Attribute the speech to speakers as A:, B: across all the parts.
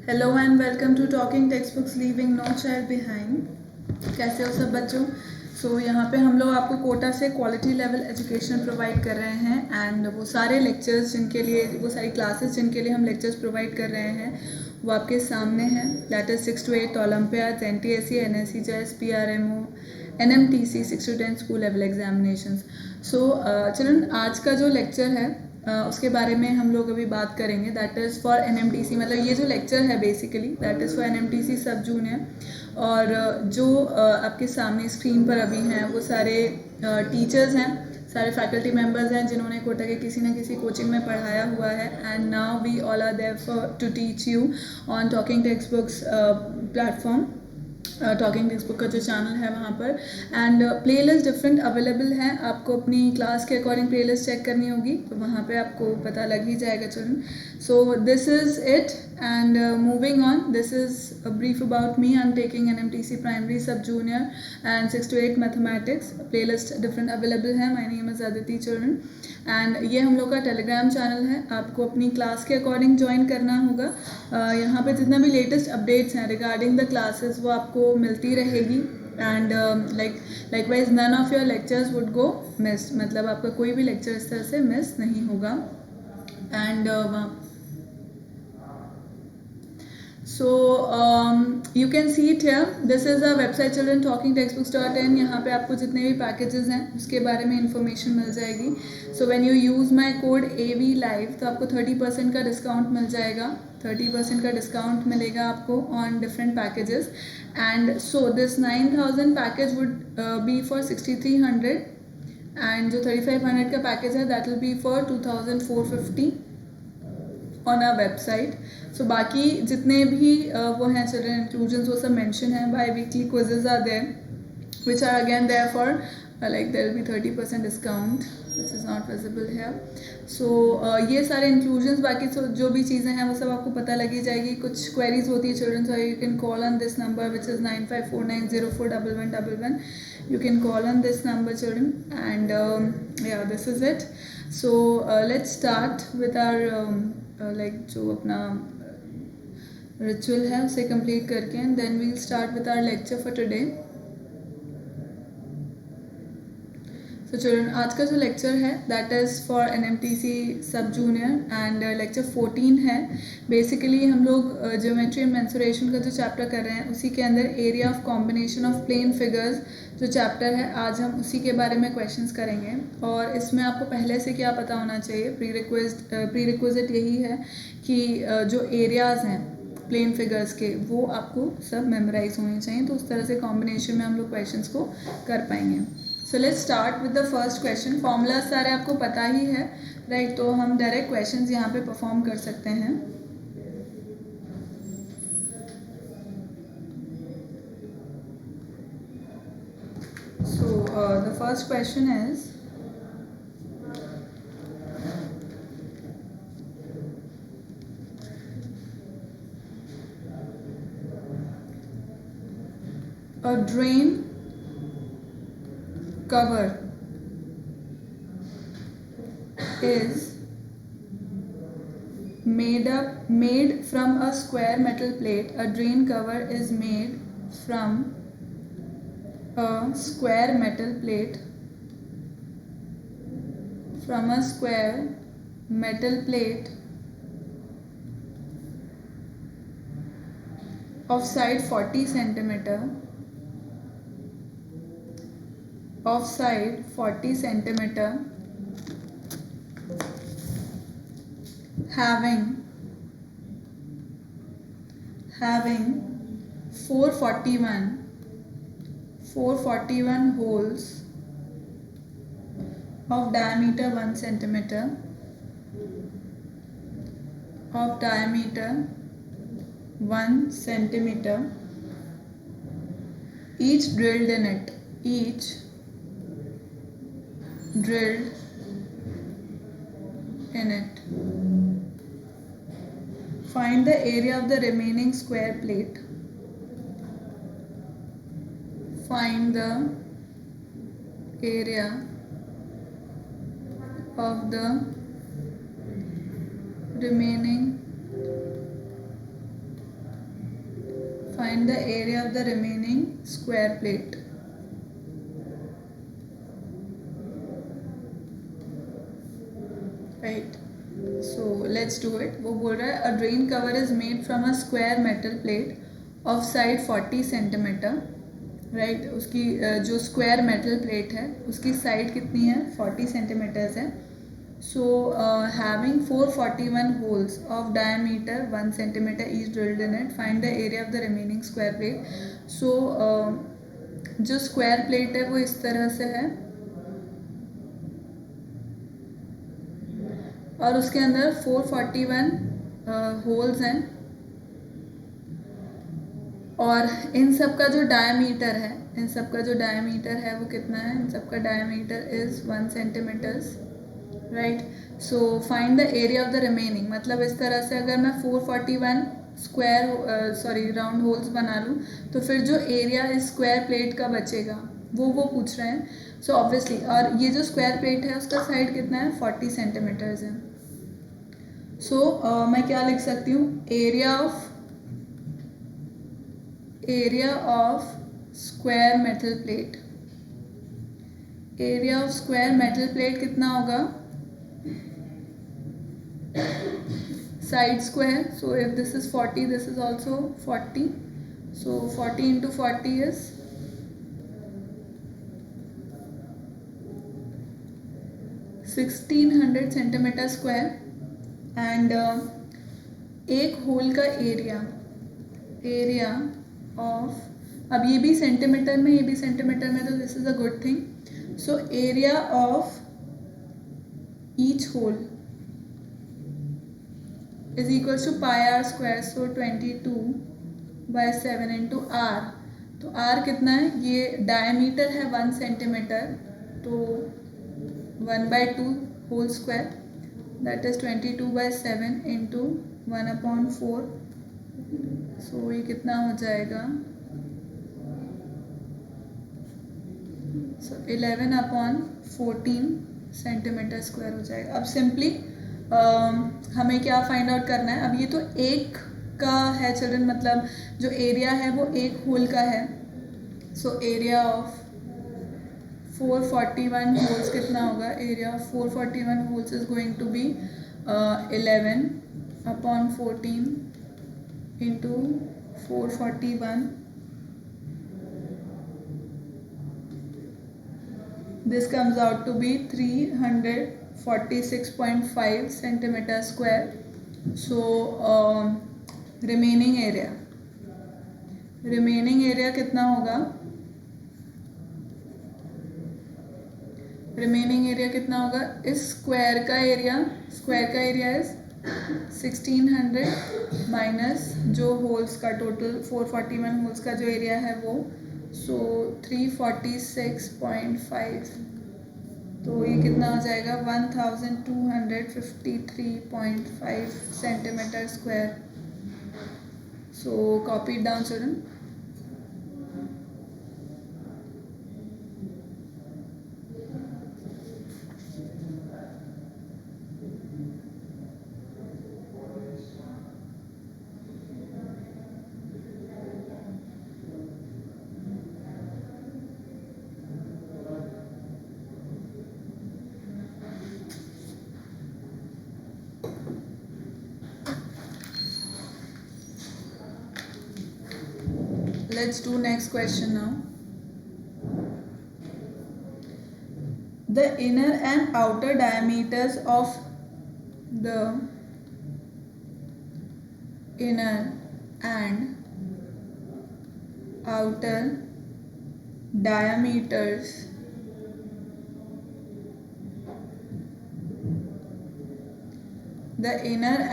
A: Hello and welcome to talking text books leaving no child behind. कैसे हो सब बच्चों? यहाँ पे हम लोग आपको कोटा से क्वालिटी लेवल एजुकेशन प्रोवाइड कर रहे हैं एंड वो सारे लेक्चर्स जिनके लिए वो सारी क्लासेस जिनके लिए हम लेक्चर्स प्रोवाइड कर रहे हैं वो आपके सामने हैं। That is 6 to 8 Olympiads, NTSC, NSC, JES, PRMO, NMTC, 6 to 10 school level examinations. Children, आज का जो लेक्चर है उसके बारे में हम लोग अभी बात करेंगे। दैट इज़ फॉर NMTC, मतलब ये जो लेक्चर है basically that is for NMTC सब जूनियर। और जो आपके सामने स्क्रीन पर अभी हैं वो सारे टीचर्स हैं, सारे फैकल्टी मेम्बर्स हैं जिन्होंने कोटा के किसी न किसी कोचिंग में पढ़ाया हुआ है। And now we all are there for to teach you on talking text books platform. Talking text book का जो चैनल है वहाँ पर and playlist different available हैं। आपको अपनी क्लास के अकॉर्डिंग प्ले लिस्ट चेक करनी होगी तो वहाँ पे आपको पता लग ही जाएगा children. So this is it and moving on, this is a brief about me. I am taking NMTC primary sub junior and 6 to 8 mathematics. Playlist different available है। My name is Aditi children and ये हम लोग का Telegram channel है। आपको अपनी class के according join करना होगा। यहाँ पे जितना भी लेटेस्ट अपडेट्स हैं रिगार्डिंग द क्लासेस वो आपको मिलती रहेगी and likewise none of your lectures would go miss, मतलब आपका कोई भी लेक्चर इस तरह से मिस नहीं होगा। And you can see it here. This is our website children, talkingtextbooks.in. यहाँ पे आपको जितने भी पैकेजेस हैं उसके बारे में इंफॉर्मेशन मिल जाएगी। So when you use my code AV Live तो आपको 30% का डिस्काउंट मिल जाएगा। 30% का डिस्काउंट मिलेगा आपको on different packages and so this 9000 package would be for 6300 and जो 3500 का पैकेज है that will be for 2450 on our website. So बाकी जितने भी वो हैं चिल्ड्रन इंक्लूजन्स वो सब मेंशन है। Biweekly quizzes are there which are again there for like there will be 30% discount which is not visible here. ये सारे इंक्लूजन्स बाकी जो भी चीज़ें हैं वो सब आपको पता लगी जाएगी। कुछ क्वेरीज होती है children so you can call on this number which is 9549041111। you can call on this number children and yeah, this is it. Let's start with our जो अपना रिचुअल है उसे कंप्लीट करके and then we'll start with our lecture for today. So children, आज का जो lecture है that is for NMTC सब जूनियर एंड लेक्चर 14 है। बेसिकली हम लोग ज्योमेट्री एंड मेंसुरेशन का जो चैप्टर कर रहे हैं उसी के अंदर area of combination of plane figures जो चैप्टर है आज हम उसी के बारे में क्वेश्चंस करेंगे। और इसमें आपको पहले से क्या पता होना चाहिए, प्री रिक्विजिट यही है कि जो एरियाज़ हैं प्लेन फिगर्स के वो आपको सब मेमोराइज होने चाहिए, तो उस तरह से कॉम्बिनेशन में हम लोग क्वेश्चंस को कर पाएंगे। So let's start with the first question. Formula सारे आपको पता ही है राइट, तो हम डायरेक्ट क्वेश्चंस यहाँ पे परफॉर्म कर सकते हैं। The first question is a drain cover is made from a square metal plate. A drain cover is made from a square metal plate of side 40 centimeter having 441 holes of diameter 1 centimeter each drilled in it. Find the area of the remaining square plate. Find the area of the remaining find the area of the remaining square plate. Right, so let's do it. वो बोल रहा है a drain cover is made from a square metal plate of side 40 centimeter. Right, उसकी जो square metal plate है उसकी side कितनी है, 40 सेंटीमीटर्स है. So having 441 holes of diameter 1 centimetre each drilled in it, find the area of the remaining square plate. So जो square plate है वो इस तरह से है और उसके अंदर 441 होल्स हैं और इन सब का जो डायमीटर है, वो कितना है, इन सब का diameter is 1 centimetres. Right, so find the area of the remaining. मतलब इस तरह से अगर मैं 441 राउंड होल्स बना लूँ तो फिर जो एरिया इस स्क्वायर प्लेट का बचेगा वो पूछ रहे हैं. सो ऑब्वियसली, और ये जो स्क्वायर प्लेट है उसका साइड कितना है, 40 सेंटीमीटर्स है. सो मैं क्या लिख सकती हूँ, area of square metal plate. Area of square metal plate कितना होगा, side square. So if this is 40, this is also 40. So 40 into 40 is 1600 centimetre square. And एक होल का एरिया ऑफ, अब ये भी सेंटीमीटर में, तो this is a good thing. So area of each hole is equal to pi R square. So 22/7 into R. तो R कितना है, ये डायमीटर है 1 सेंटीमीटर, तो 1/2 whole square, that is 22/7 into 1/4. So ये कितना हो जाएगा, सो 11/14 सेंटीमीटर स्क्वायर हो जाएगा. अब सिंपली हमें क्या फाइंड आउट करना है. अब ये तो एक का है चिल्ड्रन, मतलब जो एरिया है वो एक होल का है. सो एरिया ऑफ 441 होल्स कितना होगा, area of 441 holes is going to be 11/14 into 441. This comes out to be 346.5 centimeter square. So remaining area कितना होगा, इस स्क्वायर का एरिया इज 1600 माइनस जो होल्स का टोटल 441 होल्स का जो एरिया है वो, सो 346.5. तो ये कितना हो जाएगा, 1253.5 centimetre square. So copy down children. Let's do next question now. The inner and outer diameters of the inner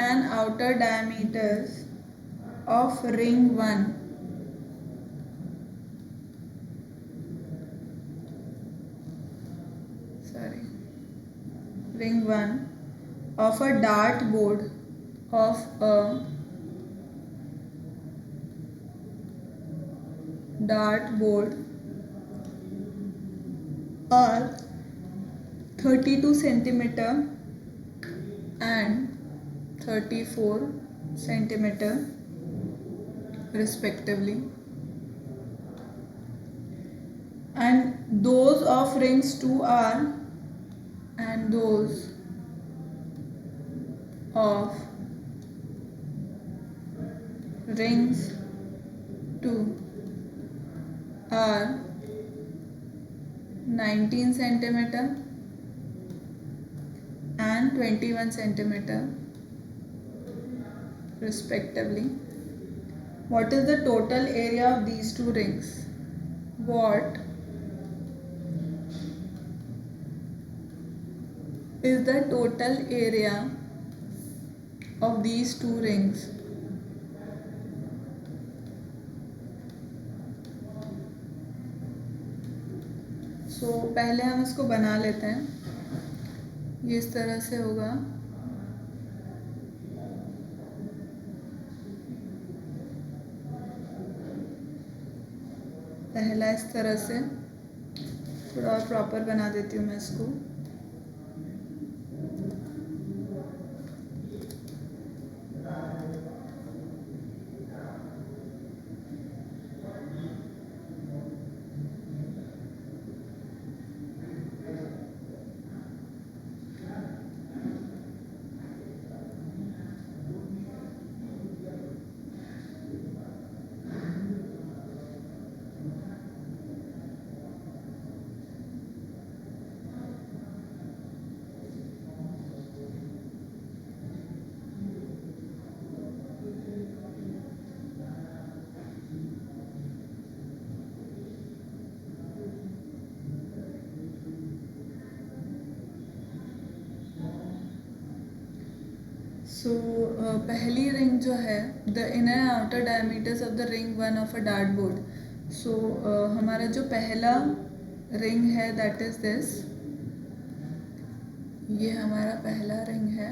A: and outer diameters of ring 1 of a dartboard are 32 centimeter and 34 centimeter respectively, and those of rings 2R and those of rings 2 are 19 centimeter and 21 centimeter respectively. What is the total area of these two rings? What is the total area of these two rings? So पहले हम इसको बना लेते हैं. ये इस तरह से होगा. पहला इस तरह से, थोड़ा और प्रॉपर बना देती हूँ मैं इसको. सो पहली रिंग जो है, the inner and outer diameters of the ring 1 of a dart board. So हमारा जो पहला रिंग है दैट इज दिस. ये हमारा पहला रिंग है.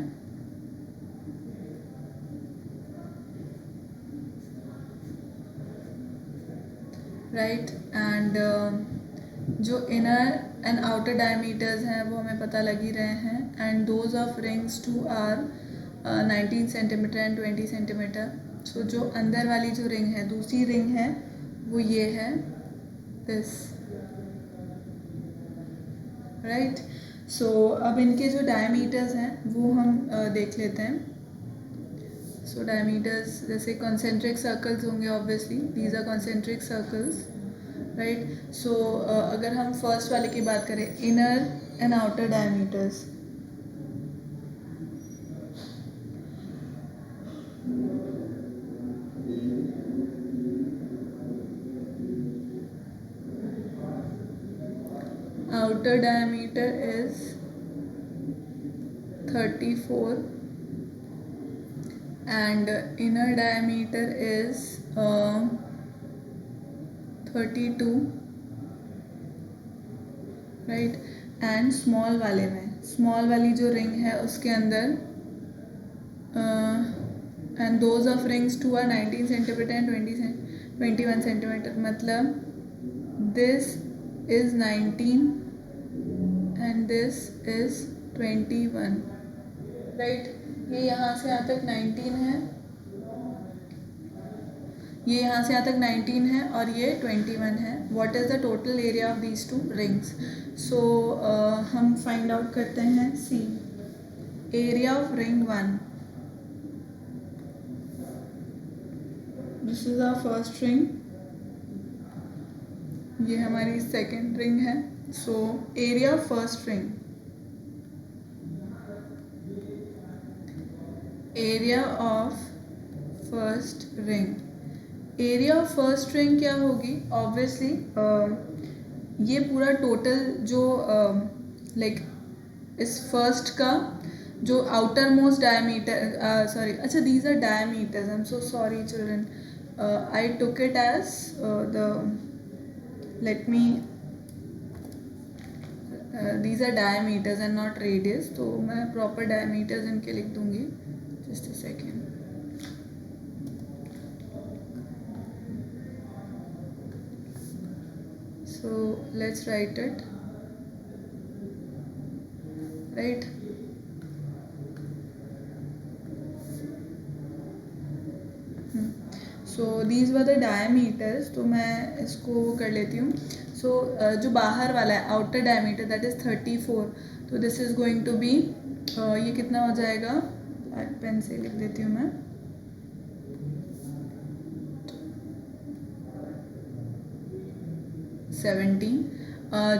A: राइट, एंड जो इनर एंड आउटर डायमीटर्स हैं वो हमें पता लग ही रहे हैं. And those of rings 2 are 19 centimetre and 20 centimetre. So जो अंदर वाली जो रिंग है, दूसरी रिंग है, वो ये है दिस. राइट, सो अब इनके जो डायमीटर्स हैं वो हम देख लेते हैं. सो डायमीटर्स जैसे कॉन्सेंट्रिक सर्कल्स होंगे, obviously these are concentric circles. Right, so अगर हम फर्स्ट वाले की बात करें, inner and outer diameters. outer diameter is 34 and inner diameter is 32. Right, and small वाले में, स्मॉल वाली जो रिंग है उसके अंदर and those of rings 2 are 19 centimetre and 21 centimetre. मतलब this is 19 and this is 21. Right, ये यहाँ से यहाँ तक 19 है, ये यहाँ से यहाँ तक 19 है और ये 21 है. What is the total area of these two rings? So हम फाइंड आउट करते हैं. See, area of ring 1. This is our first ring, ये हमारी सेकेंड रिंग है. सो area of first ring, area of first ring, area of first ring क्या होगी? Obviously ये पूरा टोटल जो लाइक इस फर्स्ट का जो आउटर मोस्ट डायमीटर, सॉरी, अच्छा these are diameters, I am so sorry children, I took it as the, let me these are diameters and not radius, तो मैं proper diameters इनके लिख दूंगी. just a second. so let's write it. right, so these were the diameters. तो मैं इसको वो कर लेती हूँ. सो जो बाहर वाला है आउटर डायमीटर दैट इज़ 34. तो this is going to be ये कितना हो जाएगा, पेन से लिख देती हूँ मैं. 17.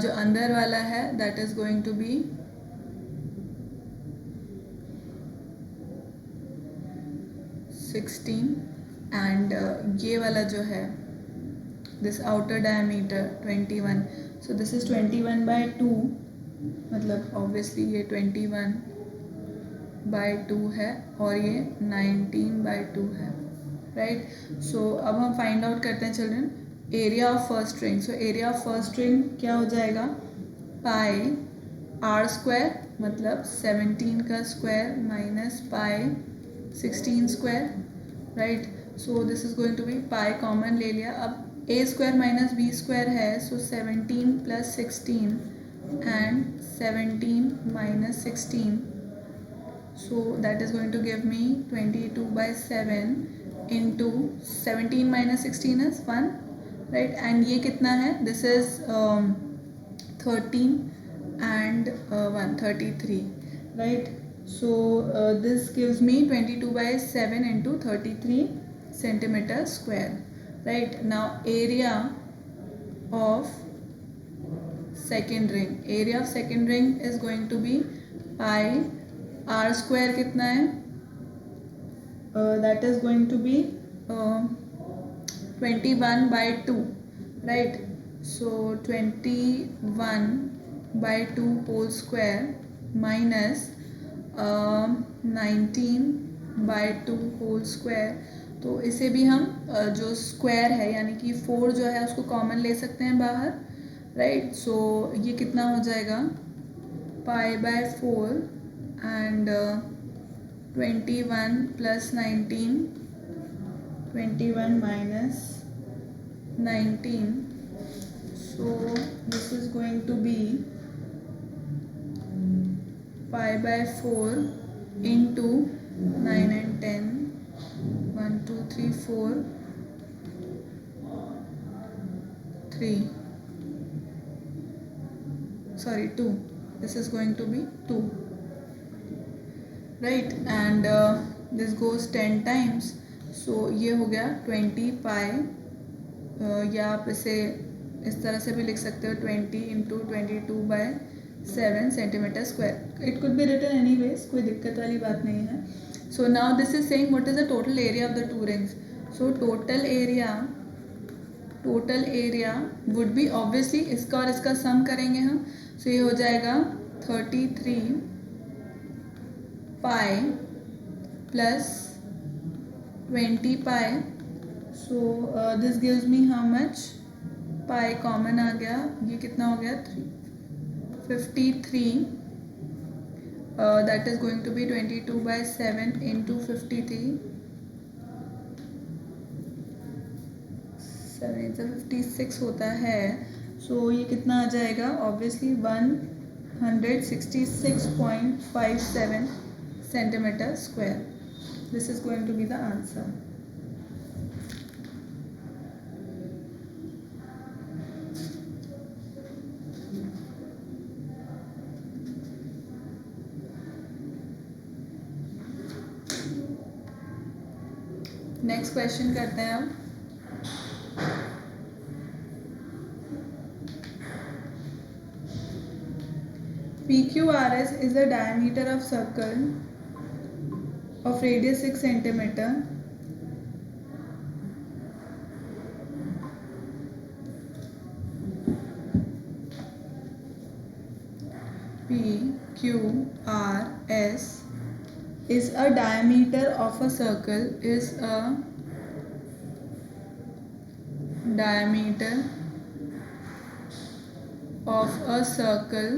A: जो अंदर वाला है that is going to be 16. And ये वाला जो है this outer diameter 21. So this is 21/2. मतलब ऑब्वियसली ये 21/2 है और ये 19/2 है, राइट. सो अब हम फाइंड आउट करते हैं children area of first ring. So area of first ring क्या हो जाएगा, पाई आर स्क्वायर मतलब 17 का square minus pi 16 square, right. So this is going to be pi common ले लिया. अब A square minus B square है. So 17 + 16 and 17 - 16. So that is going to give me 22/7 into 17 - 16 is 1, right. And ये कितना है, this is 13 and 1 33, right. So this gives me 22/7 into 33 centimeter square, right. Now area of second ring, area of second ring is going to be pi R square कितना है, that is going to be 21/2, right. So 21/2 whole square minus 19/2 whole square. तो इसे भी हम जो square है यानी कि 4 जो है उसको कॉमन ले सकते हैं बाहर, राइट. सो ये कितना हो जाएगा, pi/4 and 21 + 19, 21 - 19. So this is going to be pi/4 into 9 and 10, 1 2 3 4 3, sorry 2. This is going to be 2, right. And this goes 10 times. सो ये हो गया 20 पाई, या आप इसे इस तरह से भी लिख सकते हो 20 × 22/7 centimetre square. It could be written any ways, कोई दिक्कत वाली बात नहीं है. So now this is saying what is the total area of the two rings. So total area would be obviously इसका और इसका सम करेंगे हम. सो ये हो जाएगा 33 पाई plus 20 pi. So this gives me how much, pi common आ गया, ये कितना हो गया 53. That is going to be 22/7 into 53, 7 से 56 होता है. सो ये कितना आ जाएगा, obviously 166.57 centimeter square. This is going to be the answer. Next question करते हैं अब. PQRS is the diameter of circle of radius 6 centimeter. PQRS is a diameter of a circle, is a diameter of a circle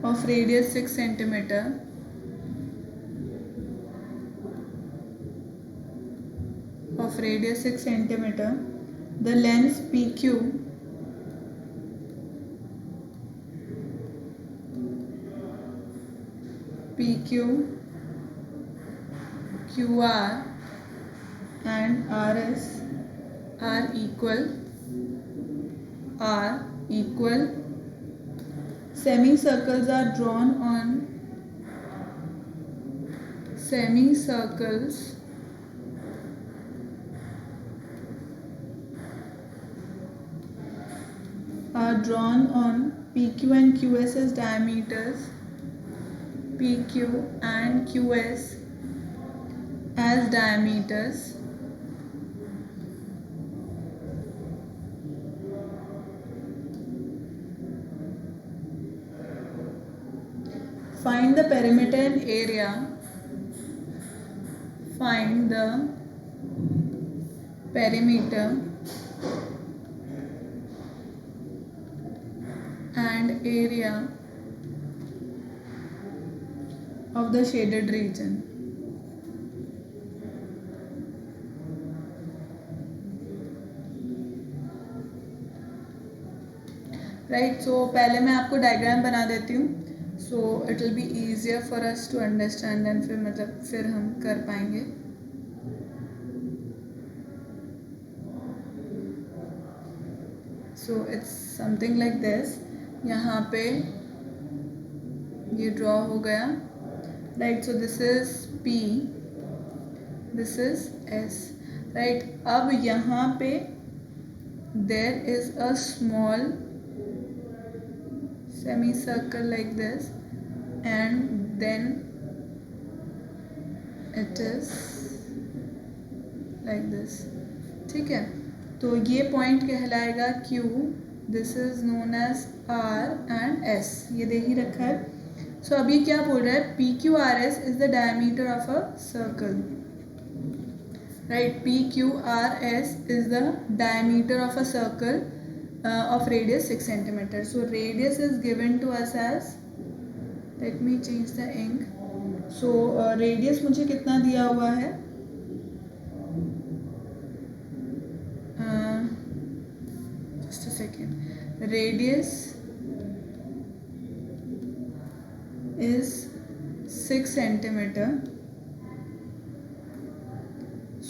A: of radius 6 centimeter. Of radius 6 centimeter. The length PQ QR and RS are equal. Semicircles are drawn on PQ and QS as diameters. PQ and QS as diameters. Find the perimeter and area. Find the perimeter and area of the shaded region. Right, so पहले मैं आपको diagram बना देती हूँ, so it will be easier for us to understand and फिर हम कर पाएंगे. So it's something like this. यहाँ पे ये ड्रॉ हो गया, right. So this is P, this is S, right. अब यहाँ पे there is a small semicircle like this and then it is like this. ठीक है, तो ये पॉइंट कहलाएगा Q. This is known as R and S. ये दे ही रखा है. सो अब ये क्या बोल रहा है? PQRS is the diameter of a circle, right. PQRS is the diameter of a circle of radius 6 centimeter. So radius is given to us as, let me change the ink. So radius मुझे कितना दिया हुआ है? Just a second. Radius is 6 centimeter.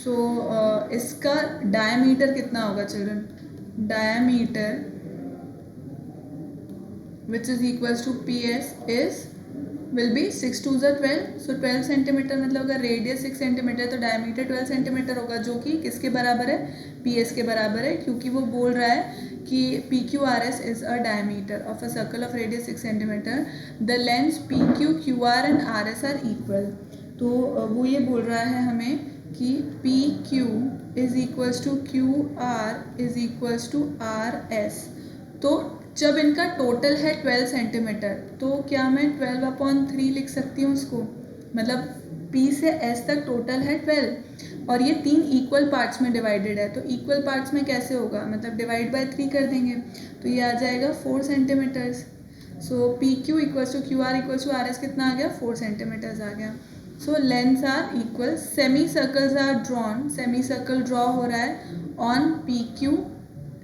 A: So इसका diameter कितना होगा children? Diameter which is equals to PS is will be 6 2 is 12. So 12 centimetre, मतलब अगर रेडियस 6 सेंटीमीटर तो डायमीटर 12 सेंटीमीटर होगा, जो कि किसके बराबर है? PS के बराबर है, क्योंकि वो बोल रहा है कि PQRS is a diameter of a circle of radius 6 centimeter. The lengths PQ, QR and RS are equal. तो वो ये बोल रहा है हमें कि PQ is equals to QR is equals to RS. तो जब इनका टोटल है 12 सेंटीमीटर, तो क्या मैं 12/3 लिख सकती हूँ उसको? मतलब P से S तक टोटल है 12 और ये 3 इक्वल पार्ट्स में डिवाइडेड है. तो इक्वल पार्ट्स में कैसे होगा? मतलब डिवाइड बाय 3 कर देंगे तो ये आ जाएगा 4 centimetres. So PQ equals to QR equals to RS कितना आ गया? 4 सेंटीमीटर्स आ गया. So lengths are equal. Semicircles are drawn. Semicircle draw हो रहा है on PQ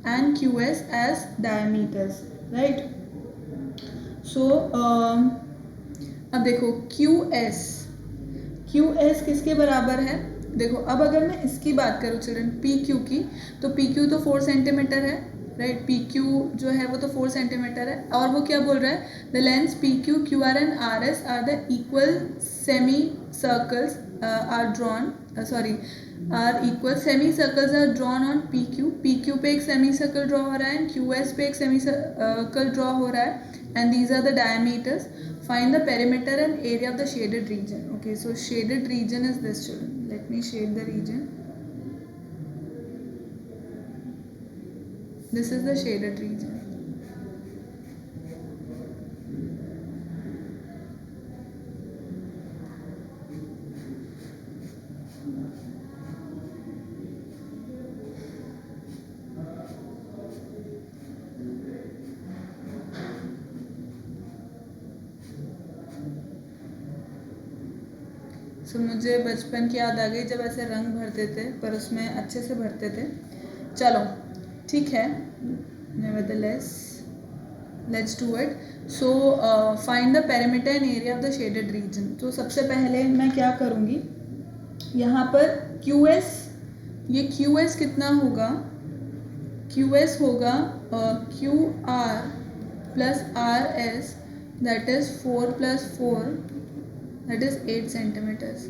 A: and QS as diameters, right. So अब देखो QS किसके बराबर है? देखो अब अगर मैं इसकी बात करूँ चिल्ड्रन, PQ की, तो PQ तो 4 सेंटीमीटर है, राइट. PQ जो है वो तो 4 सेंटीमीटर है. और वो क्या बोल रहा है? The lengths PQ, QR and RS are the equal semicircles are drawn, are equal semicircles are drawn on PQ पे एक सेमी सर्कल ड्रॉ हो रहा है एंड QS पे एक सेमी सर्कल ड्रॉ हो रहा है and these are the diameters. Find the perimeter and area of the shaded region. Okay, so shaded region is this children. Let me shade the region. This is the shaded region. So मुझे बचपन की याद आ गई जब ऐसे रंग भरते थे, पर उसमें अच्छे से भरते थे. चलो ठीक है, nevertheless let's do it. So find the perimeter and area of the shaded region. तो सबसे पहले मैं क्या करूँगी, यहाँ पर QS ये क्यू एस कितना होगा, क्यू एस होगा Q R plus R S, that is 4 + 4 that is 8 centimetres,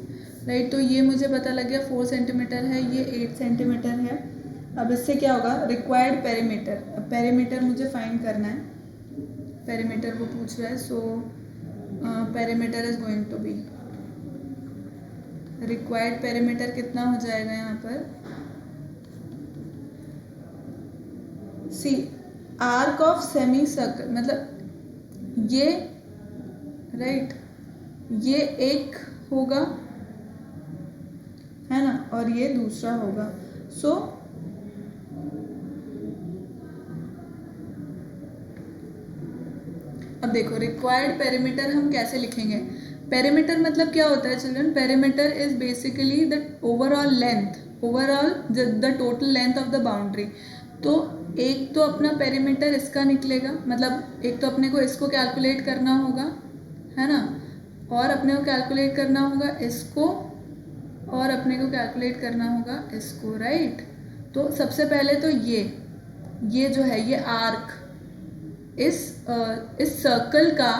A: right. तो ये मुझे पता लग गया 4 सेंटीमीटर है, ये 8 सेंटीमीटर है। अब इससे क्या होगा, रिक्वायर्ड पेरीमीटर, अब पेरीमीटर मुझे फाइंड करना है, पेरीमीटर वो पूछ रहा है। So perimeter is going to be, required perimeter कितना हो जाएगा यहाँ पर, see arc of semicircle, मतलब ये राइट ये एक होगा है ना, और ये दूसरा होगा। सो अब देखो रिक्वायर्ड पेरीमीटर हम कैसे लिखेंगे, पेरीमीटर मतलब क्या होता है children, perimeter is basically the overall length, overall the total length of the boundary. तो एक तो अपना पेरीमीटर इसका निकलेगा, मतलब एक तो अपने को इसको कैलकुलेट करना होगा है ना, और अपने को कैलकुलेट करना होगा इसको, और अपने को कैलकुलेट करना होगा इसको, राइट। तो सबसे पहले तो ये जो है ये आर्क, इस सर्कल का,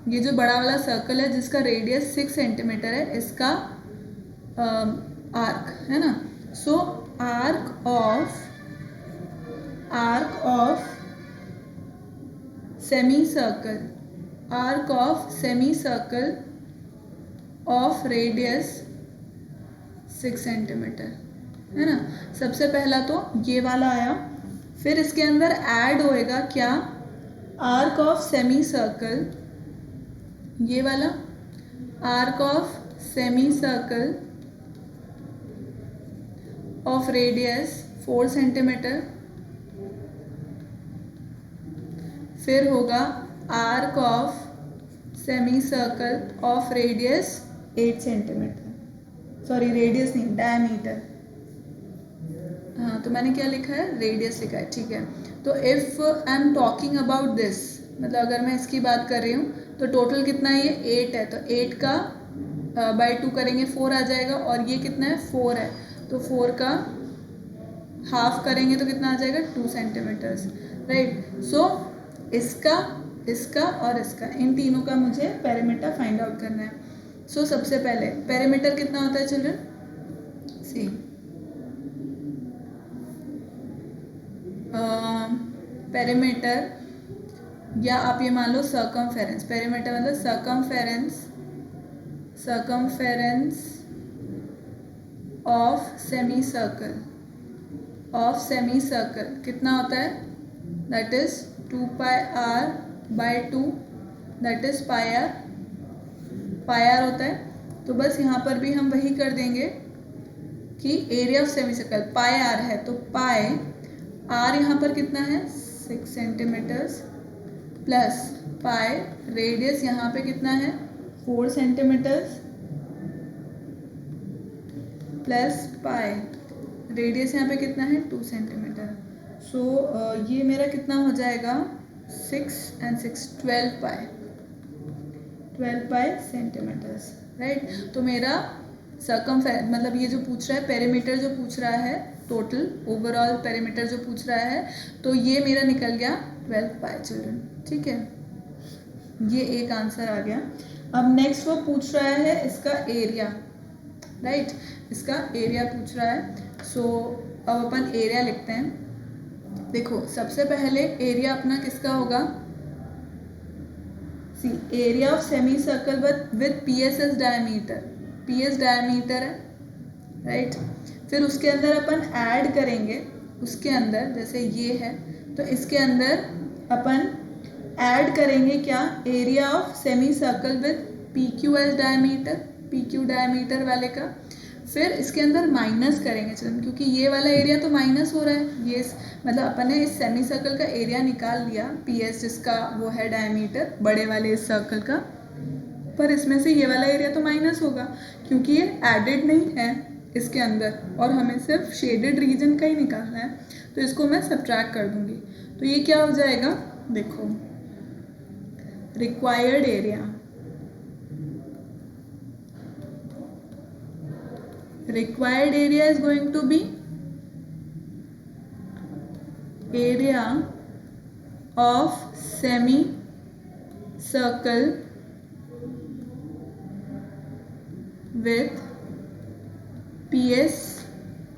A: ये जो बड़ा वाला सर्कल है जिसका रेडियस 6 सेंटीमीटर है, इसका आर्क है ना। So arc of semicircle, arc of semicircle of radius 6 centimetre है ना। सबसे पहला तो ये वाला आया, फिर इसके अंदर ऐड होएगा क्या, आर्क ऑफ सेमी सर्कल, ये वाला arc of semicircle of radius 4 centimetre, फिर होगा arc of semicircle of radius 8 centimetre, sorry radius नहीं डायमीटर, हाँ तो मैंने क्या लिखा है, रेडियस लिखा है, ठीक है। तो if I am talking about this, मतलब अगर मैं इसकी बात कर रही हूँ तो टोटल कितना है, ये 8 है, तो 8 का बाई 2 करेंगे 4 आ जाएगा, और ये कितना है 4 है, तो 4 का हाफ करेंगे तो कितना आ जाएगा 2 सेंटीमीटर्स, राइट। सो इसका और इसका, इन तीनों का मुझे पेरीमीटर फाइंड आउट करना है। सो सबसे पहले पेरीमीटर कितना होता है चिल्ड्रन, सी पेरीमीटर, या आप ये मान लो सर्कमफेरेंस, पेरीमीटर मतलब सर्कमफेरेंस ऑफ सेमी सर्कल कितना होता है, that is 2πr/2, that is pi R होता है। तो बस यहाँ पर भी हम वही कर देंगे कि area of semicircle pi R है, तो पाई आर यहाँ पर कितना है 6 सेंटीमीटर्स, प्लस पाई रेडियस यहाँ पे कितना है 4 सेंटीमीटर्स, प्लस पाई रेडियस यहाँ पे कितना है 2 सेंटीमीटर। सो ये मेरा कितना हो जाएगा 6 and 6 12 पाई सेंटीमीटर्स, राइट। तो मेरा सर्कमफेरेंस मतलब ये जो पूछ रहा है पेरीमीटर जो पूछ रहा है, टोटल ओवरऑल पेरीमीटर जो पूछ रहा है, तो ये मेरा निकल गया 12 पाई चिल्ड्रन, ठीक है। ये एक आंसर आ गया। अब नेक्स्ट वो पूछ रहा है इसका एरिया, राइट, इसका एरिया पूछ रहा है। सो अब अपन एरिया लिखते हैं। देखो सबसे पहले एरिया अपना किसका होगा, see area of semicircle with PSS diameter, PS diameter है, राइट। फिर उसके अंदर अपन ऐड करेंगे, उसके अंदर जैसे ये है तो इसके अंदर अपन ऐड करेंगे क्या, area of semicircle with PQS diameter, PQ diameter वाले का। फिर इसके अंदर माइनस करेंगे चलन, क्योंकि ये वाला एरिया तो माइनस हो रहा है, ये मतलब अपन ने इस सेमी सर्कल का एरिया निकाल लिया PS जिसका वो है डायमीटर बड़े वाले इस सर्कल का, पर इसमें से ये वाला एरिया तो माइनस होगा क्योंकि ये एडेड नहीं है इसके अंदर, और हमें सिर्फ शेडेड रीजन का ही निकालना है, तो इसको मैं सब्ट्रैक्ट कर दूंगी। तो ये क्या हो जाएगा, देखो required area is going to be area of semicircle with PS,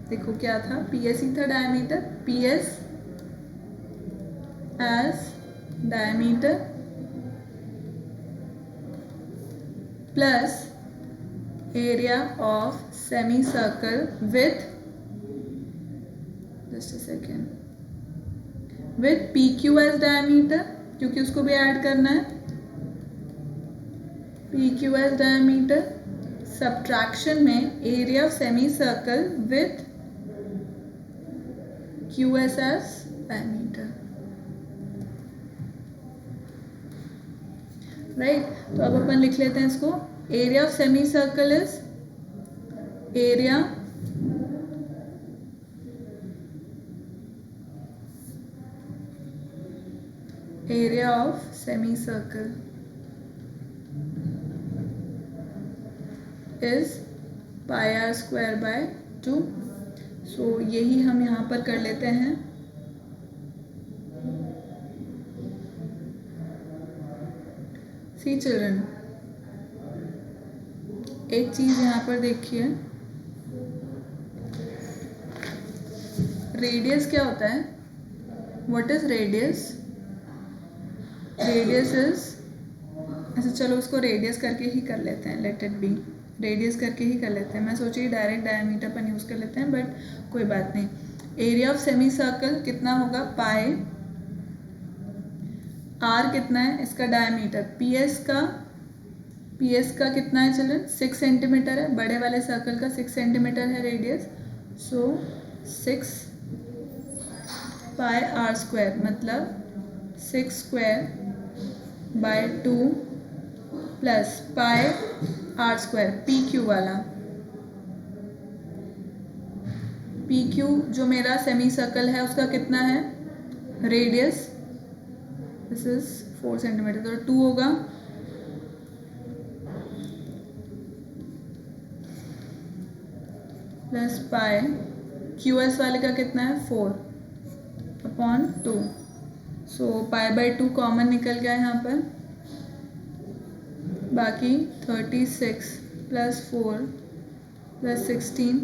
A: देखो क्या था, PS ही था डायमीटर, PS as diameter plus area of semicircle with, just a second, with PQ as diameter, क्योंकि उसको भी ऐड करना है, PQ एज डायमीटर, सब्ट्रैक्शन में area of semicircle with QS as diameter, right. तो अब अपन लिख लेते हैं इसको, area of semi circle is area of semi circle is πr²/2। सो यही हम यहाँ पर कर लेते हैं। सी चिल्ड्रन, एक चीज यहाँ पर देखिए, रेडियस क्या होता है, what is radius, radius is, अच्छा चलो उसको रेडियस करके ही कर लेते हैं, लेट इट बी, रेडियस करके ही कर लेते हैं। मैं सोची डायरेक्ट डायमीटर पर यूज़ कर लेते हैं, बट कोई बात नहीं। एरिया ऑफ सेमी सर्कल कितना होगा, पाई, आर कितना है इसका डायमीटर, PS का कितना है चिल्ड्रन, 6 सेंटीमीटर है, बड़े वाले सर्कल का 6 सेंटीमीटर है रेडियस, सो 6πr², मतलब 6²/2 प्लस πr², PQ वाला, PQ जो मेरा सेमी सर्कल है उसका कितना है, रेडियस, दिस इज 4 सेंटीमीटर, तो 2 होगा, प्लस पाई, QS वाले का कितना है 4/2, सो π/2 कॉमन निकल गया यहाँ पर, बाकी 36 plus 4 plus 16,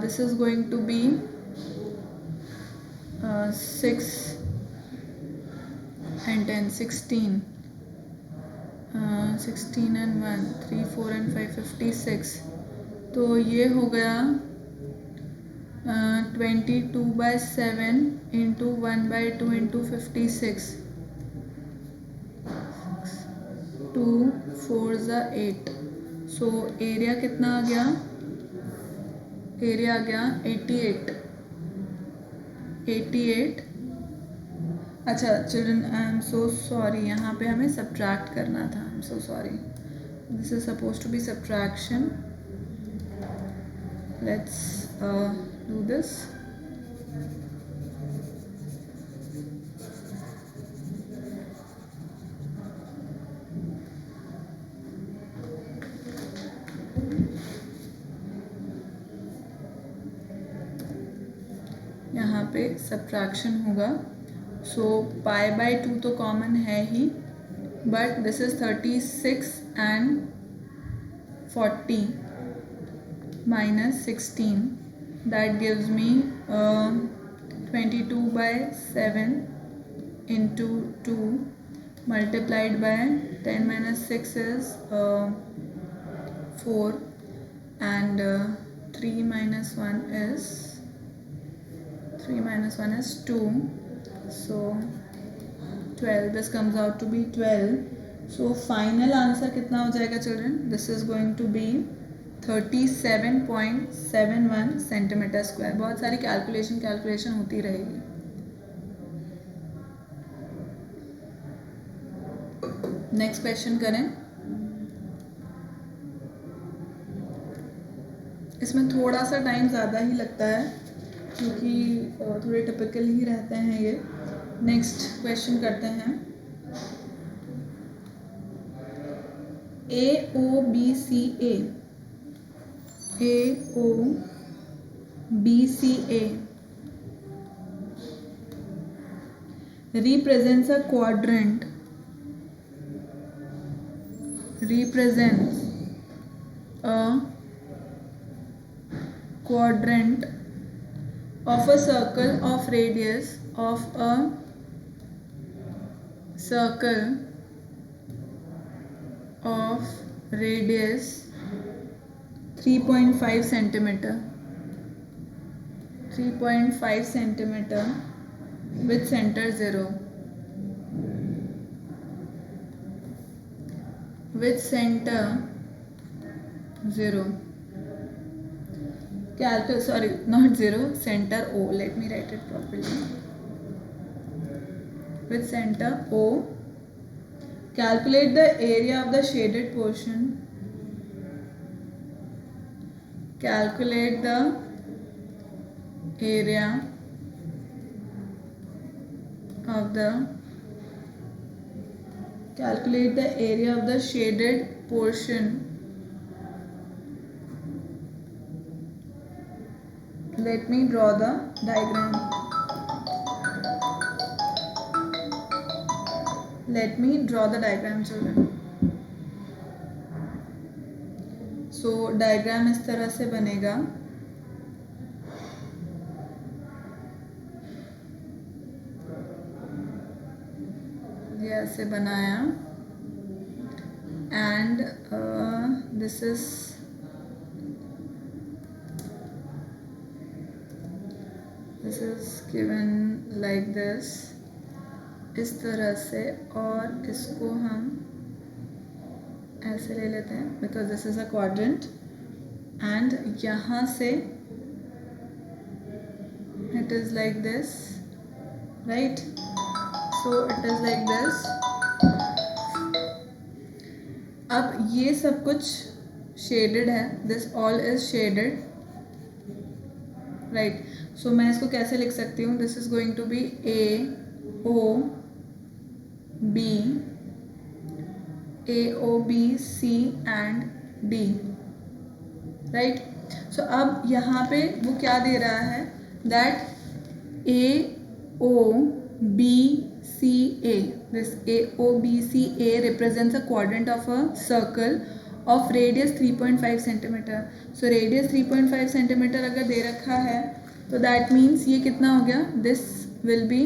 A: this is going to be 6 and 10, 16, 16 and 1, 3, 4 and 5, 56, तो ये हो गया 22/7 इंटू 1/2 इंटू 56, 2 4 8, सो एरिया कितना आ गया, एरिया आ गया 88। अच्छा children, I am so sorry, यहाँ पे हमें सब्ट्रैक्ट करना था, I am so sorry, this is suppose to be subtraction, let's do this. यहाँ पे सब्ट्रैक्शन होगा, सो π/2 तो कॉमन है ही, but this is 36 and 40 minus 16, that gives me 22/7 into 2 multiplied by 10 minus 6 is 4, and 3 minus 1 is 2, so 12, this comes out to be 12, so final answer कितना हो जाएगा children, this is going to be 37.71 centimetre square. बहुत सारी calculation होती रहेगी। Next question करें, इसमें थोड़ा सा टाइम ज़्यादा ही लगता है क्योंकि थोड़े टिपिकल ही रहते हैं ये। नेक्स्ट क्वेश्चन करते हैं, AOBCA BCA represents a quadrant, of a circle of radius of a circle of radius 3.5 centimeter, 3.5 centimeter with center 0, with center 0. Sorry, not 0, center O. Let me write it properly. With center O, calculate the area of the shaded portion. Calculate the area of the shaded portion. Let me draw the diagram. Let me draw the diagram, children. So diagram इस तरह से बनेगा. ये ऐसे बनाया. And this is given like this, इस तरह से, और इसको हम ऐसे ले लेते हैं because this is a quadrant, and यहाँ से it is like this, right? So it is like this. अब ये सब कुछ shaded है, this all is shaded, right? So मैं इसको कैसे लिख सकती हूँ? This is going to be A, O, B, C and D, right? So अब यहाँ पे वो क्या दे रहा है? That A, O, B, C, A. This A, O, B, C, A represents a quadrant of a circle of radius 3.5 centimeter. So radius 3.5 centimeter अगर दे रखा है तो that means ये कितना हो गया? This will be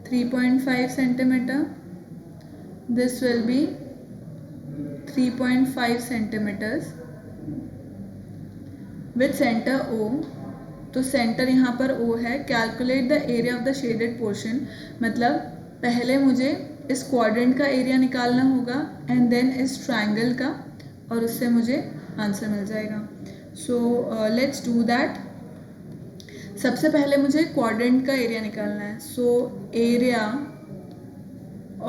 A: 3.5 centimeter. This will be 3.5 centimeters with center O. तो centre यहाँ पर O है. Calculate the area of the shaded portion, मतलब पहले मुझे इस क्वाड्रेंट का एरिया निकालना होगा एंड देन इस ट्रायंगल का, और उससे मुझे आंसर मिल जाएगा. So let's do that. सबसे पहले मुझे क्वाड्रेंट का एरिया निकालना है. सो area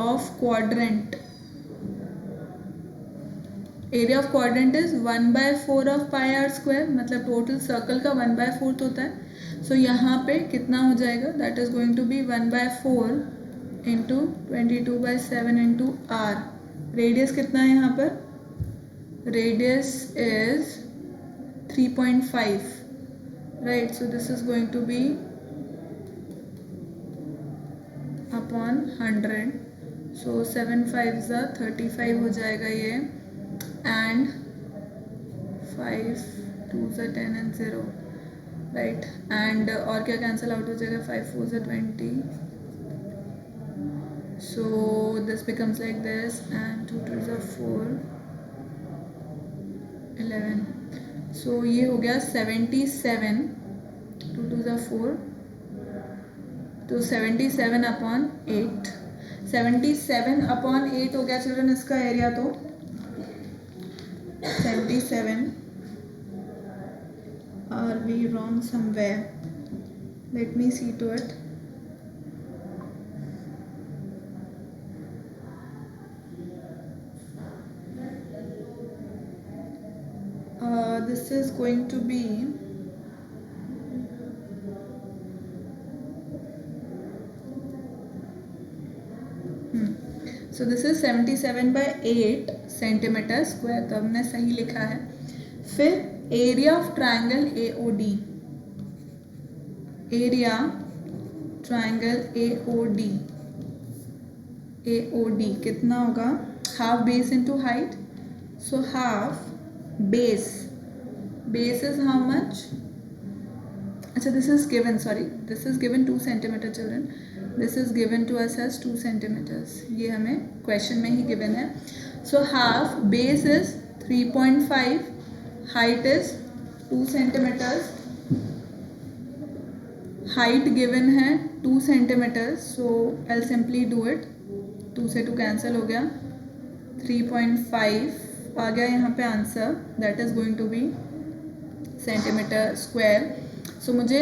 A: of quadrant, area of quadrant is 1/4 of pi R square, मतलब टोटल सर्कल का 1/4 होता है. सो यहाँ पे कितना हो जाएगा? That is going to be 1/4 into 22/7 into R. Radius कितना है यहाँ पर? Radius is 3.5, right? So this is going to be upon 100. सो 7 5 35 हो जाएगा ये, and 5 2 10 and 0, right? and और क्या कैंसिल आउट हो जाएगा? 5 4 20. so this becomes like this, and 2 2 4 11. so ये हो गया 77. 2 2 4, तो 77 अपॉन 8. 77 अपॉन 8 हो गया चिल्ड्रन इसका एरिया. तो 77. Are we wrong somewhere? Let me see to it. This is going to be so this is 77/8 centimetre square. तो हमने सही लिखा है. फिर area of triangle AOD, area triangle AOD कितना होगा, half base into height. So half base is how much. अच्छा, this is given, sorry, this is given 2 centimetre children. This is given to us as 2 centimetres. ये हमें question में ही given है. So half base is 3.5, height is 2 centimetres. Height given है 2 centimetres. So I simply do it. 2 से 2 cancel हो गया. 3.5 आ गया यहाँ पे answer. That is going to be centimetre square. So मुझे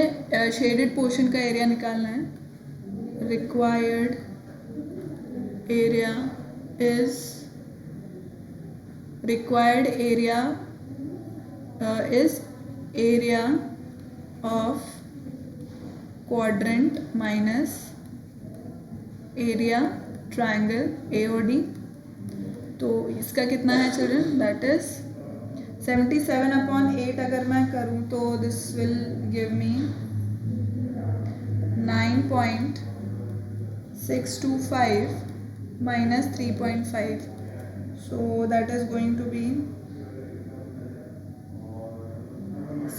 A: शेडेड पोर्शन का एरिया निकालना है. Required area is area of quadrant minus area triangle AOD. तो इसका कितना है चिल्ड्रन, दैट इज 77/8. अगर मैं करूँ तो this will give me 9.625 minus 3.5. So that is going to be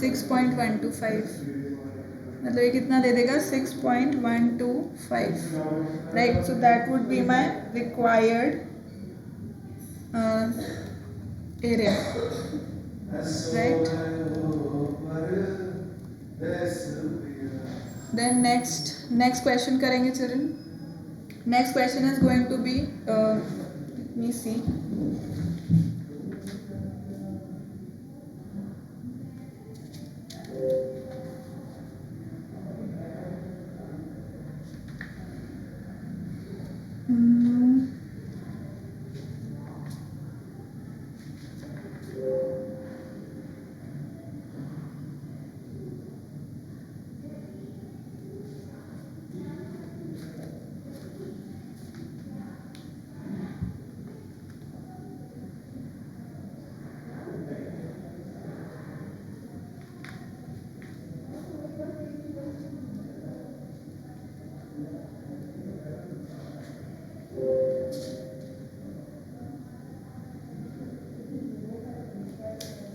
A: 6.125. मतलब ये कितना दे देगा, 6.125. Right. So that would be my required area. Right. Then next question करेंगे children. Next question is going to be, me see.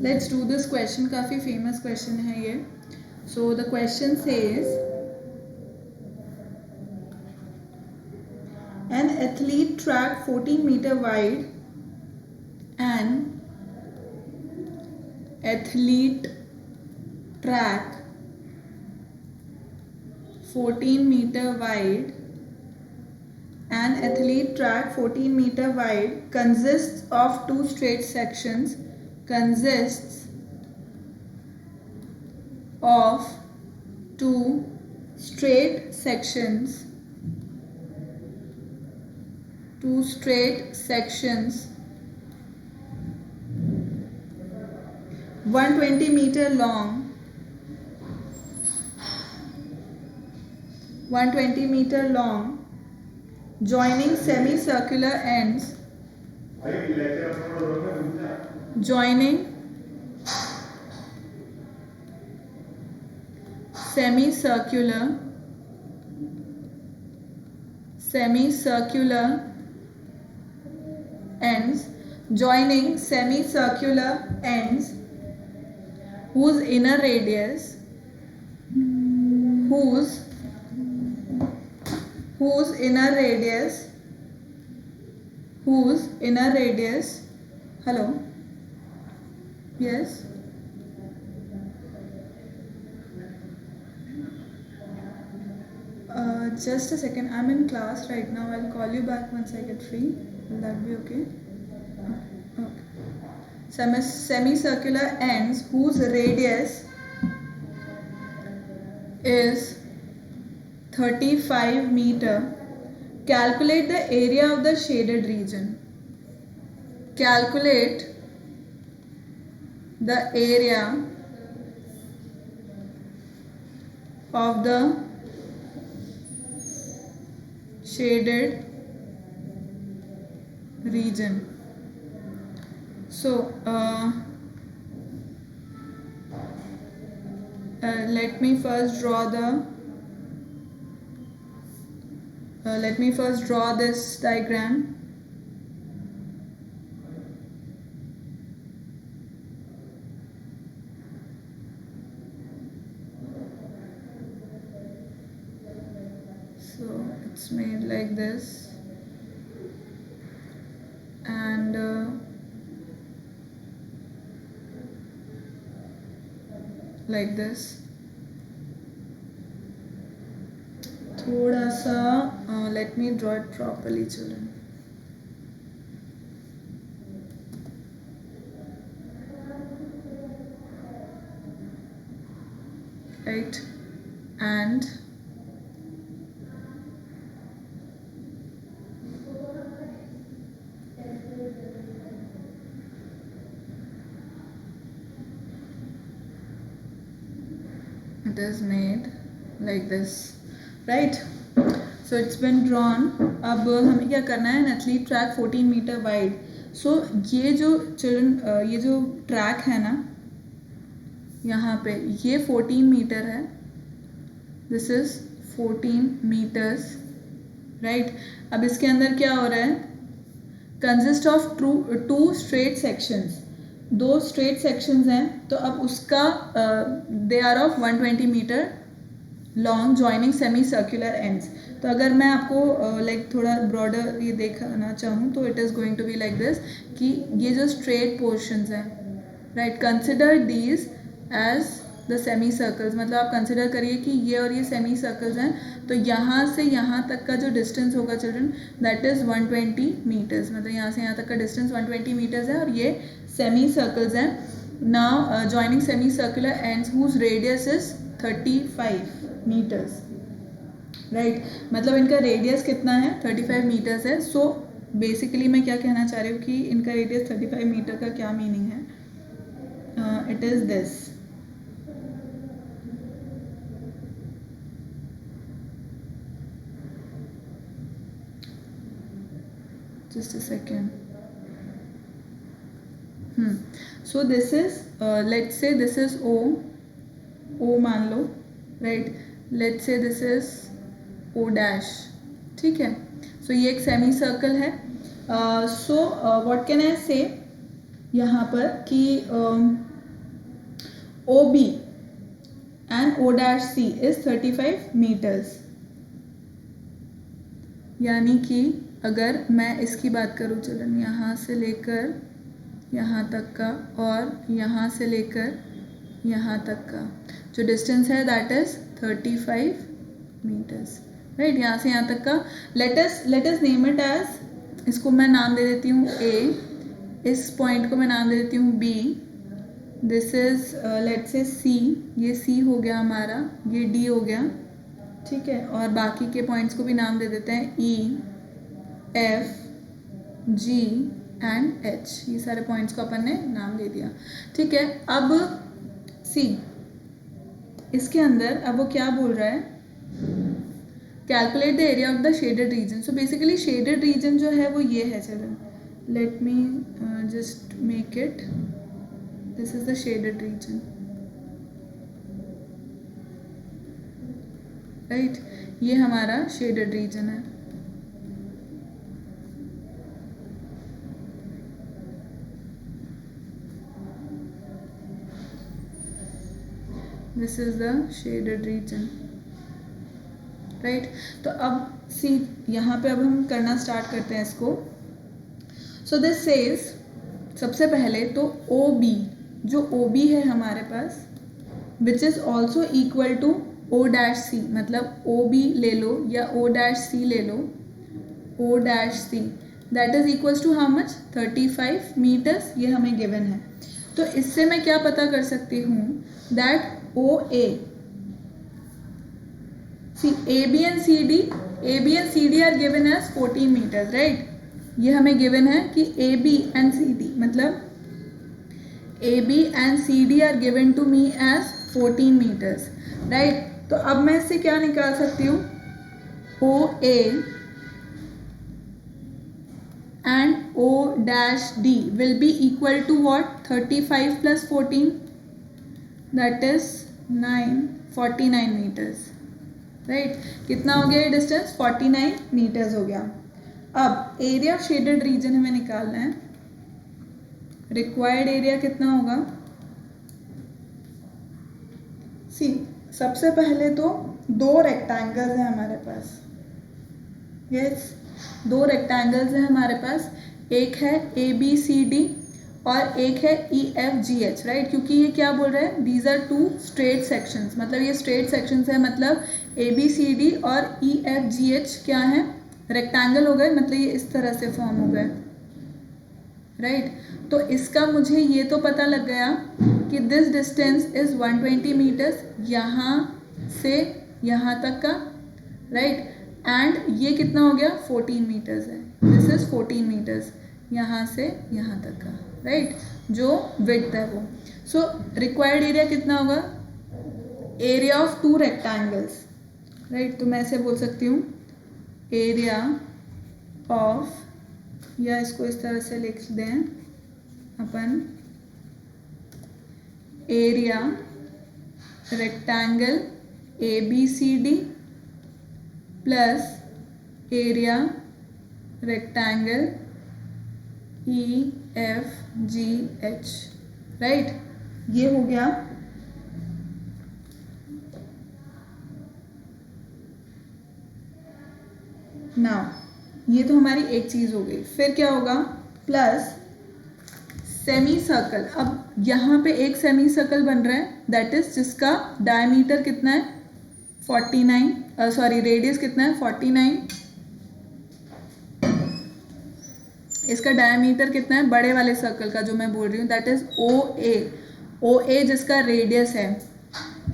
A: Let's do this question. काफ़ी famous question है ये. So the question says, an athlete track 14 meter wide. An athlete track 14 meter wide. An athlete track 14 meter wide consists of two straight sections. Consists of two straight sections. 120 meter long. 120 meter long, joining semicircular ends. Joining semicircular ends. Joining semicircular ends whose inner radius hello, yes, just a second, I'm in class right now. I'll call you back once I get free. Will that be okay? Okay. Semicircular ends whose radius is 35 meter. Calculate the area of the shaded region. Calculate the area of the shaded region. So let me first draw the let me first draw this diagram. So it's made like this, and like this. थोड़ा सा let me draw it properly, children. Right, and it is made like this, right? So it's been drawn. अब हमें क्या करना है, an athlete track 14 meter wide. So ये जो children ये जो ट्रैक है ना यहाँ पे, ये 14 मीटर है. This is 14 metres, right? अब इसके अंदर क्या हो रहा है, consist of two straight sections, दो स्ट्रेट सेक्शंस हैं. तो अब उसका they are of 120 metre long joining semicircular ends. तो अगर मैं आपको लाइक थोड़ा ब्रॉडर ये देखना चाहूँ तो it is going to be like this, कि ये जो स्ट्रेट पोर्शंस हैं, right, consider these as the semicircles. मतलब आप कंसिडर करिए कि ये और ये सेमी सर्कल्स हैं. तो यहाँ से यहाँ तक का जो डिस्टेंस होगा चिल्ड्रन, दैट इज़ 120 मीटर्स. मतलब यहाँ से यहाँ तक का डिस्टेंस 120 मीटर्स है, और ये सेमी सर्कल्स हैं. Now joining semicircular ends whose radius is 35 metres, right? मतलब इनका रेडियस कितना है, 35 मीटर्स है. सो बेसिकली मैं क्या कहना चाह रही हूँ कि इनका रेडियस 35 मीटर का क्या मीनिंग है, it is this. Just a second. So this is let's say this is O मान लो, right? Let's say this is O dash, ठीक है? So ये एक सेमी सर्कल है. So what can I say यहाँ पर कि OB and O dash C is 35 meters. यानी कि अगर मैं इसकी बात करूँ चिल्ड्रन, यहाँ से लेकर यहाँ तक का और यहाँ से लेकर यहाँ तक का जो डिस्टेंस है दैट इज़ 35 मीटर्स, राइट? यहाँ से यहाँ तक का let us name it as, इसको मैं नाम दे देती हूँ A, इस पॉइंट को मैं नाम दे देती हूँ B, दिस इज़ लेट से C, ये C हो गया हमारा, ये D हो गया, ठीक है? और बाकी के पॉइंट्स को भी नाम दे देते हैं E, F, G and H. ये सारे पॉइंट्स को अपन ने नाम दे दिया, ठीक है? अब C, इसके अंदर अब वो क्या बोल रहा है, calculate the area of the shaded reason. So basically shaded region जो है वो ये है children, let me just make it, this is the shaded reason, right? ये हमारा शेडेड रीजन है. This is the shaded reason, right? तो अब सी यहाँ पे अब हम करना स्टार्ट करते हैं इसको. सो दिस सेज, सबसे पहले तो OB, जो OB है हमारे पास, which is also equal to O dash C. मतलब OB ले लो या O डैश C ले लो, O dash C that is equals to how much, 35 metres. ये हमें गिवन है. तो इससे मैं क्या पता कर सकती हूँ, that OA, see AB and CD are given as 14 meters, right? ये हमें गिवन है कि AB and CD, मतलब AB and CD are given to me as 14 meters, right? तो अब मैं इससे क्या निकाल सकती हूँ, OA and O dash D will be equal to what, 35 plus 14, that is 49 meters, right. कितना हो गया ये डिस्टेंस? 49 मीटर्स हो गया। अब एरिया शेडेड रीजन हमें निकालना है। रिक्वायर्ड एरिया कितना होगा? सी, सबसे पहले तो दो रेक्टेंगल्स हैं हमारे पास। यस, दो रेक्टेंगल्स हैं हमारे पास। एक है ABCD और एक है EFGH, राइट। क्योंकि ये क्या बोल रहे हैं? These are two straight sections, मतलब ये स्ट्रेट सेक्शंस है, मतलब ABCD और EFGH क्या है? रेक्टेंगल हो गए, मतलब ये इस तरह से फॉर्म हो गए, राइट। तो इसका मुझे ये तो पता लग गया कि दिस डिस्टेंस इज 120 मीटर्स यहाँ से यहाँ तक का, राइट। एंड ये कितना हो गया? 14 मीटर्स है। दिस इज 14 मीटर्स यहाँ से यहाँ तक का, राइट, जो विड्थ है वो। सो रिक्वायर्ड एरिया कितना होगा? Area of to rectangles, right. तो मैं ऐसे बोल सकती हूँ एरिया ऑफ, या इसको इस तरह से लिख दें अपन, area rectangle ABCD plus area rectangle EFGH, right. ये हो गया। नाउ ये तो हमारी एक चीज हो गई। फिर क्या होगा? Plus semi circle. अब यहाँ पे एक सेमी सर्कल बन रहा है, दैट इज जिसका डायमीटर कितना है? 49, सॉरी रेडियस कितना है? 49। इसका डायमीटर कितना है बड़े वाले सर्कल का जो मैं बोल रही हूँ? That is OA। OA जिसका रेडियस है।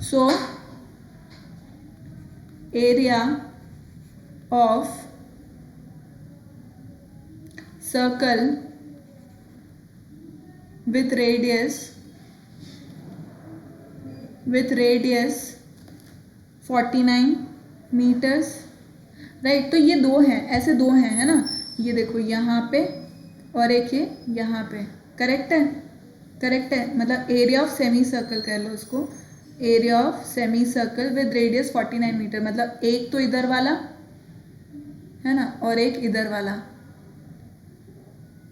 A: सो area of circle with radius 49 metres, right. तो ये दो हैं, ऐसे दो हैं, है ना। ये देखो यहाँ पे और एक ये यहाँ पे, करेक्ट है? करेक्ट है, मतलब एरिया ऑफ सेमी सर्कल कह लो उसको। Area of semicircle with radius 49 metre, मतलब एक तो इधर वाला है ना और एक इधर वाला।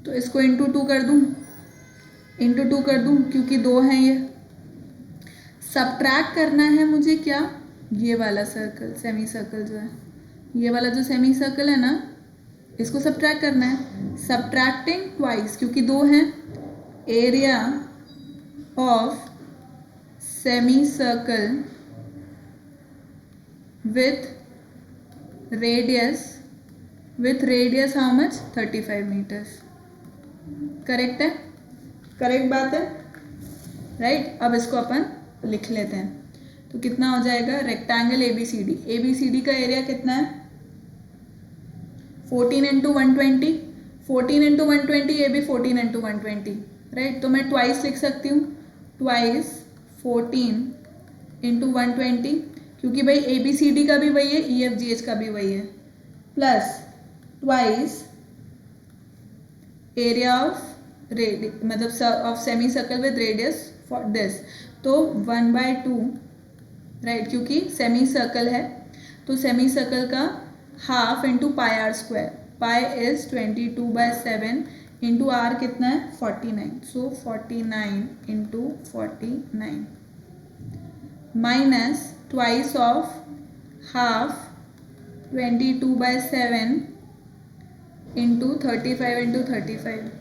A: तो इसको इंटू 2 कर दूँ, इंटू 2 कर दूँ क्योंकि दो हैं ये। सबट्रैक्ट करना है मुझे क्या? ये वाला सर्कल, सेमी सर्कल जो है, ये वाला जो सेमी सर्कल है ना, इसको सबट्रैक्ट करना है। सबट्रैक्टिंग ट्वाइस, क्योंकि दो हैं। Area of semicircle with radius how much? 35 metres. Correct है? करेक्ट बात है, राइट। अब इसको अपन लिख लेते हैं। तो कितना हो जाएगा? रेक्टेंगल ABCD का एरिया कितना है? 14 इंटू 120, 14 इंटू 120, ये भी 14 इंटू 120, राइट। तो मैं ट्वाइस लिख सकती हूँ, ट्वाइस 14 इंटू 120, क्योंकि भाई ABCD का भी वही है, EFGH का भी वही है, प्लस ट्वाइस एरिया ऑफ मतलब of semicircle with radius for this. तो 1/2, राइट, क्योंकि सेमी सर्कल है तो सेमी सर्कल का half into pi R square. Pi is 22/7 into R कितना है? 49। So 49 into 49 minus twice of half 22/7 into 35 into 35।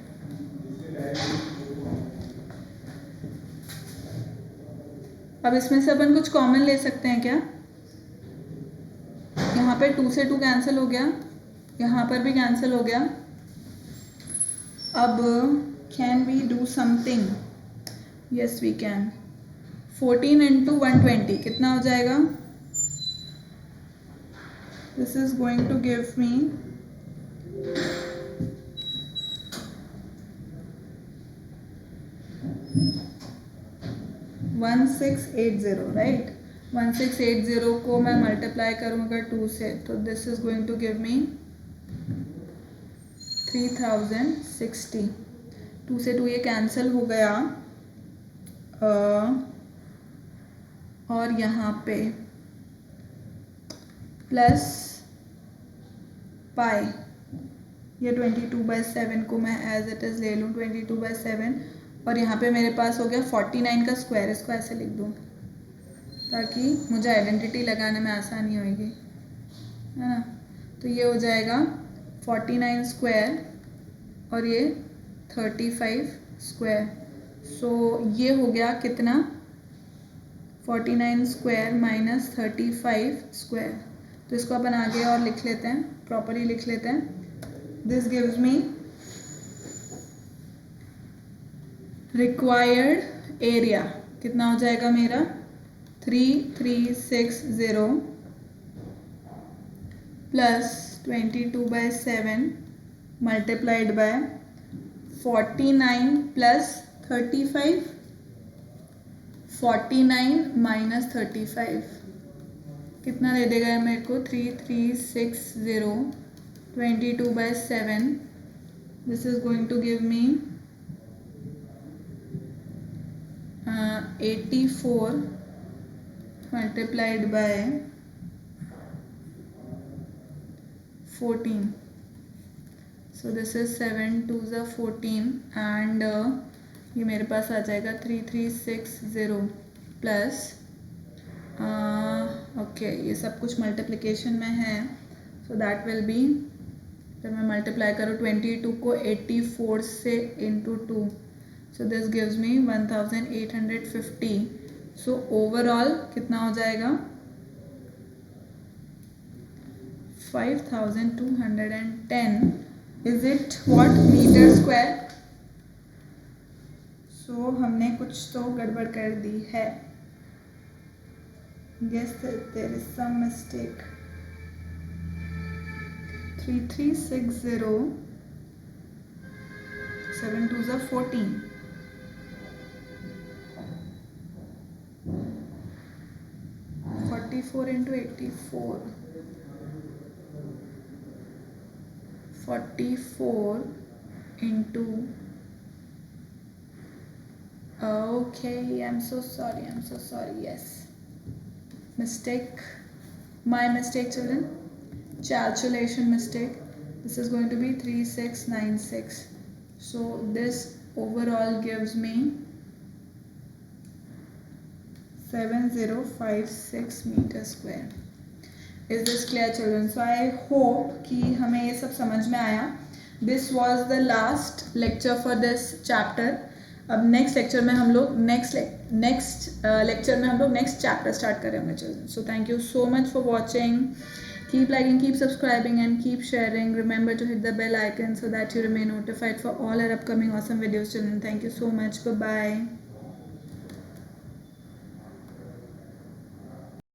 A: अब इसमें से अपन कुछ कॉमन ले सकते हैं क्या? यहाँ पे 2 से 2 कैंसिल हो गया, यहाँ पर भी कैंसिल हो गया। अब can we do something? Yes we can. 14 into 120 कितना हो जाएगा? This is going to give me 1680, right. 1680 को मैं मल्टीप्लाई करूँगा 2 से, तो this is going to give me 3060। 2 से 2 ये कैंसिल हो गया, और यहाँ पे प्लस पाई, ये 22/7 को मैं एज इट इज़ ले लूँ 22/7, और यहाँ पे मेरे पास हो गया 49 का स्क्वायर, इसको ऐसे लिख दूँ ताकि मुझे आइडेंटिटी लगाने में आसानी होगी, है ना। तो ये हो जाएगा 49 स्क्वायर और ये 35 स्क्वायर। सो ये हो गया कितना, 49 स्क्वायर माइनस 35 स्क्वायर। तो इसको अपन आगे और लिख लेते हैं, प्रॉपरली लिख लेते हैं। This gives me required area, कितना हो जाएगा मेरा 3360 plus 22/7 multiplied by 49 plus 35, 49 minus 35 कितना दे देगा मेरे को 3360 22/7, this is going to give me 84 multiplied by 14, so this is 7 2s are 14 and ये मेरे पास आ जाएगा 3360 प्लस ओके, ये सब कुछ मल्टीप्लिकेशन में है, सो दैट विल बी, जब मैं मल्टीप्लाई करूँ 22 को 84 से into 2, so this gives me 1850। So overall कितना हो जाएगा 5210, is it what metre square. So हमने कुछ तो गड़बड़ कर दी है, yes there is some mistake। 3360 7 2s are 14, 44 into 84, 44 into, okay, I'm so sorry, yes, mistake, my mistake children, calculation mistake. This is going to be 3696, so this overall gives me 7056 meter square। Is this clear children? So I hope कि हमें ये सब समझ में आया। This was the last lecture for this chapter। अब next lecture में हम लोग नेक्स्ट चैप्टर स्टार्ट कर रहे होंगे children. So thank you so much for watching, keep liking, keep subscribing and keep sharing, remember to hit the bell icon so that you remain notified for all our upcoming awesome videos children। Thank you so much, bye bye।